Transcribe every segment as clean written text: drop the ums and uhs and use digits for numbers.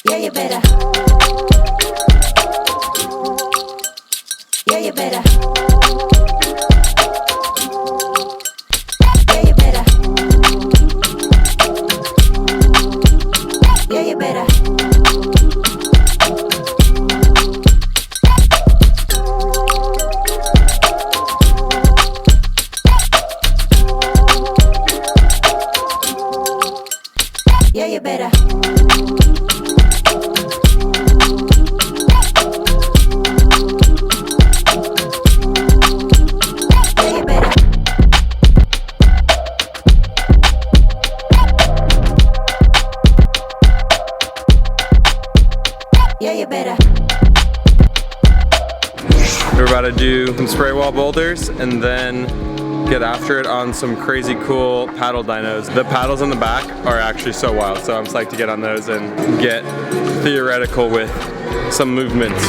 Yeah, you better. Yeah, you better. Yeah, you better. Yeah, you better. Yeah, you better. Yeah, you better. We're about to do some spray wall boulders and then get after it on some crazy cool paddle dynos. The paddles in the back are actually so wild, so I'm psyched to get on those and get theoretical with some movements.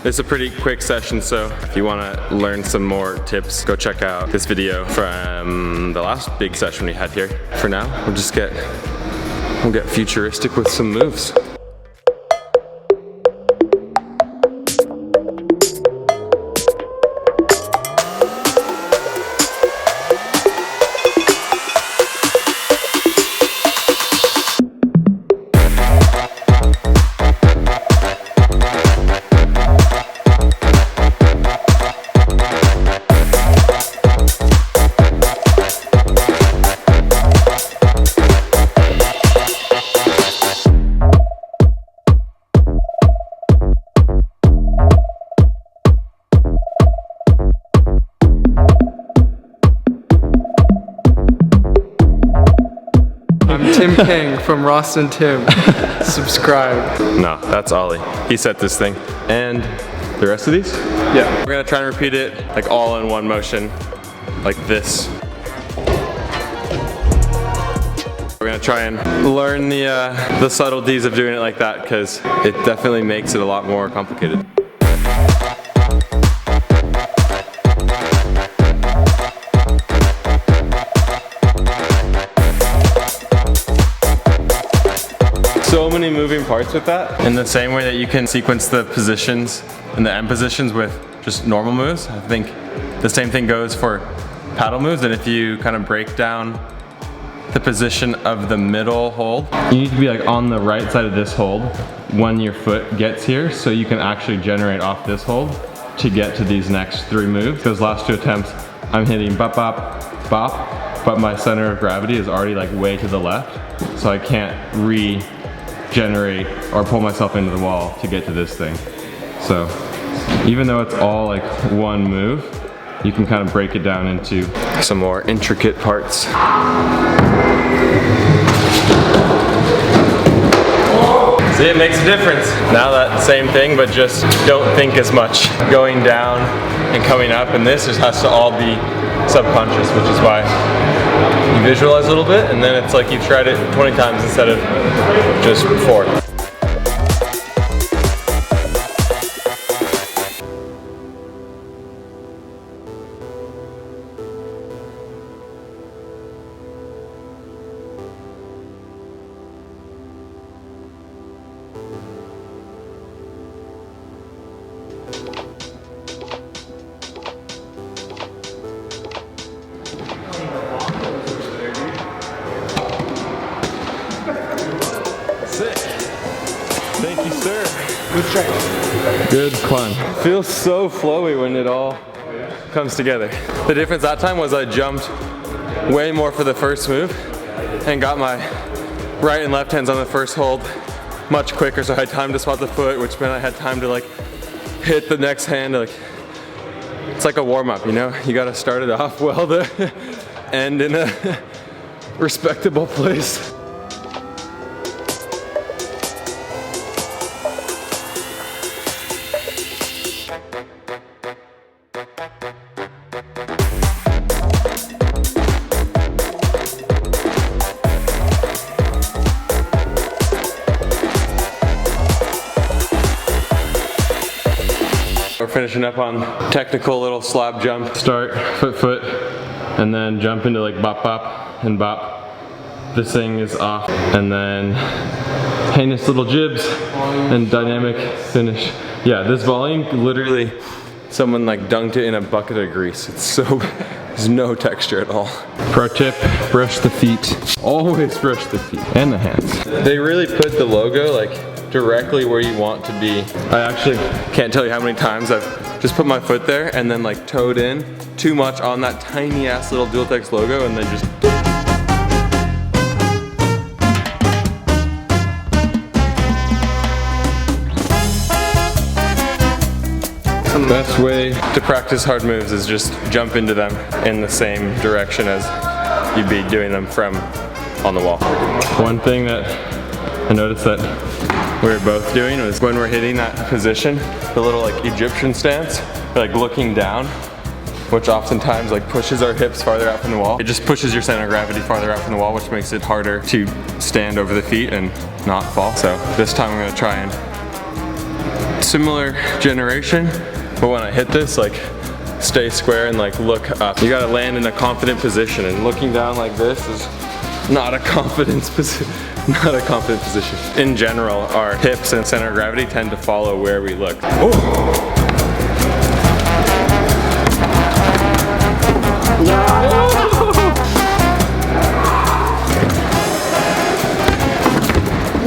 It's a pretty quick session, so if you want to learn some more tips, go check out this video from the last big session we had here. For now, we'll get futuristic with some moves. Tim King from Ross and Tim. Subscribe. No, that's Ollie. He set this thing. And the rest of these? Yeah. We're gonna try and repeat it like all in one motion, like this. We're gonna try and learn the subtleties of doing it like that, because it definitely makes it a lot more complicated. So many moving parts with that. In the same way that you can sequence the positions and the end positions with just normal moves, I think the same thing goes for paddle moves. And if you kind of break down the position of the middle hold, you need to be like on the right side of this hold when your foot gets here, so you can actually generate off this hold to get to these next three moves. Those last two attempts, I'm hitting bop, bop, bop, but my center of gravity is already like way to the left, so I can't regenerate or pull myself into the wall to get to this thing. So even though it's all like one move, you can kind of break it down into some more intricate parts. See, it makes a difference. Now that same thing, but just don't think as much. Going down and coming up, and this just has to all be subconscious, which is why you visualize a little bit, and then it's like you tried it 20 times instead of just 4. Good climb. Feels so flowy when it all comes together. The difference that time was I jumped way more for the first move and got my right and left hands on the first hold much quicker, so I had time to spot the foot, which meant I had time to like hit the next hand. Like, it's like a warm-up, you know? You gotta start it off well to end in a respectable place. We're finishing up on technical little slab jump. Start foot, and then jump into like bop bop and bop. This thing is off, and then heinous little jibs and dynamic finish. Yeah, this volume, literally someone like dunked it in a bucket of grease. It's so, there's no texture at all. Pro tip, brush the feet. Always brush the feet and the hands. They really put the logo like directly where you want to be. I actually can't tell you how many times I've just put my foot there and then like toed in too much on that tiny ass little Dual Text logo and then just the best way to practice hard moves is just jump into them in the same direction as you'd be doing them from on the wall. One thing that I noticed that we're both doing was when we're hitting that position, the little like Egyptian stance, like looking down, which oftentimes like pushes our hips farther out from the wall. It just pushes your center of gravity farther out from the wall, which makes it harder to stand over the feet and not fall. So this time I'm gonna try and similar generation, but when I hit this, like stay square and like look up. You gotta land in a confident position, and looking down like this is not a confidence position. Not a confident position. In general, our hips and center of gravity tend to follow where we look. Oh.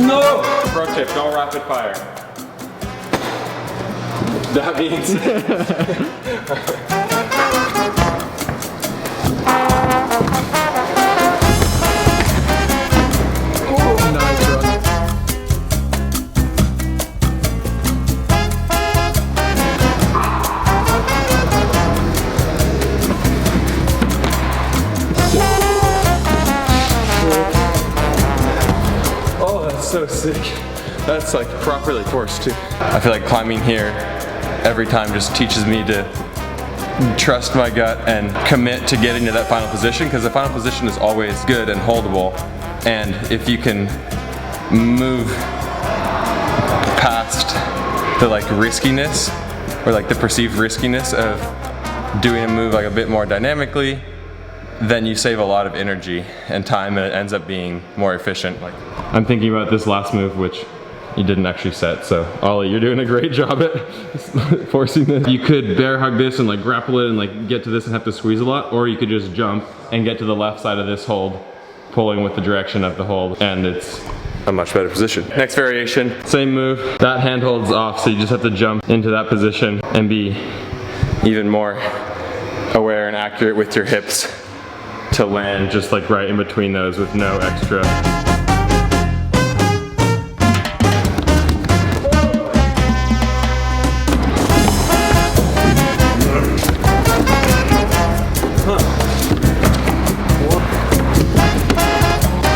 No! Pro tip, don't rapid fire. That means so sick. That's like properly forced too. I feel like climbing here every time just teaches me to trust my gut and commit to getting to that final position, because the final position is always good and holdable, and if you can move past the like riskiness or like the perceived riskiness of doing a move like a bit more dynamically, then you save a lot of energy and time, and it ends up being more efficient. Like, I'm thinking about this last move, which you didn't actually set, so Ollie, you're doing a great job at forcing this. You could bear hug this and like grapple it and like get to this and have to squeeze a lot, or you could just jump and get to the left side of this hold, pulling with the direction of the hold, and it's a much better position. Next variation, same move. That hand holds off, so you just have to jump into that position and be even more aware and accurate with your hips to land just like right in between those with no extra.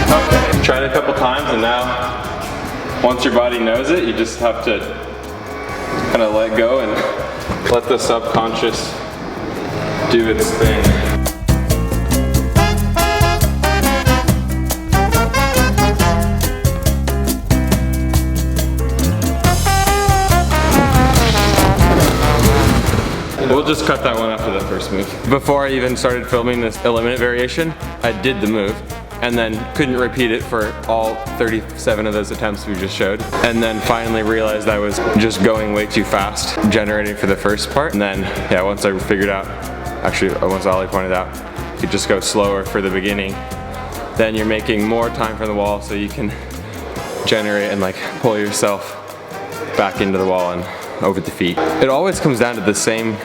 Okay, tried it a couple times, and now once your body knows it, you just have to kind of let go and let the subconscious do its thing. We'll just cut that one after that first move. Before I even started filming this eliminate variation, I did the move and then couldn't repeat it for all 37 of those attempts we just showed. And then finally realized I was just going way too fast, generating for the first part. And then, yeah, once I figured out, actually once Ollie pointed out, you just go slower for the beginning, then you're making more time from the wall so you can generate and like pull yourself back into the wall and over the feet. It always comes down to the same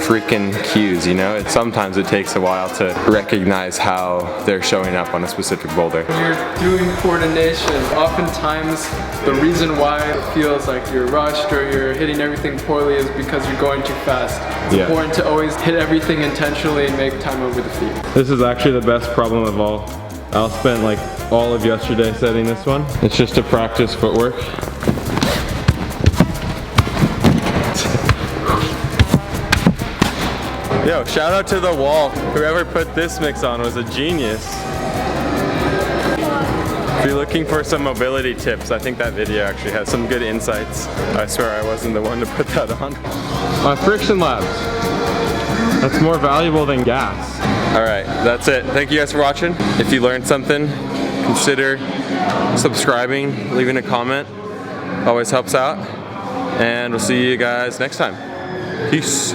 freaking cues, you know? Sometimes it takes a while to recognize how they're showing up on a specific boulder. When you're doing coordination, oftentimes the reason why it feels like you're rushed or you're hitting everything poorly is because you're going too fast. It's important to always hit everything intentionally and make time over the feet. This is actually the best problem of all. Al spent like all of yesterday setting this one. It's just to practice footwork. Yo, shout out to the wall. Whoever put this mix on was a genius. If you're looking for some mobility tips, I think that video actually has some good insights. I swear I wasn't the one to put that on. My friction labs. That's more valuable than gas. All right, that's it. Thank you guys for watching. If you learned something, consider subscribing, leaving a comment. Always helps out. And we'll see you guys next time. Peace.